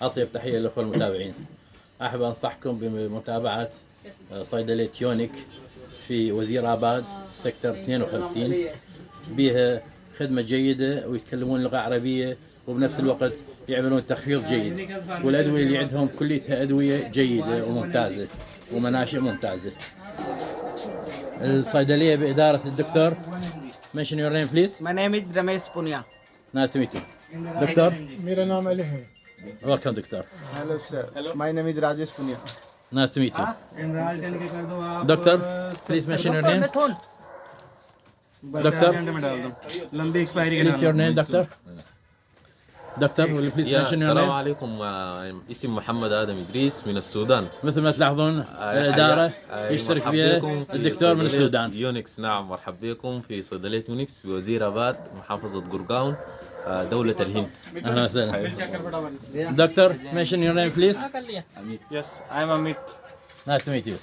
أطيب تحية للأخوة المتابعين. أحب أنصحكم بمتابعة صيدلية يونيك في وزير آباد سكتر 52. بها خدمة جيدة ويتكلمون لغة عربية وبنفس الوقت يعملون تخفيض جيد، والأدوية اللي عندهم كلها أدوية جيدة وممتازة ومناشئ ممتازة. الصيدلية بإدارة الدكتور. Mention your name please. My name is Ramesh Punia. Nice to meet you. دكتور. मेरा नाम अली है. Welcome دكتور. Hello sir. My name is Rajesh Punia. Nice to meet you. Doctor, please mention your name. Doctor, लंबी एक्सपायरी के please your name doctor. Doctor, will you please mention your السلام name. عليكم. اسم محمد آدم إدريس من السودان. مثل ما تلاحظون الإدارة يشترك بها الدكتور من السودان. يونكس. نعم، مرحبا بكم في صيدلية يونكس بوزير آباد محافظة قرقاون دولة الهند. أهلا وسهلا. Doctor, mention your name please. Yes, I am Amit. Nice to meet you.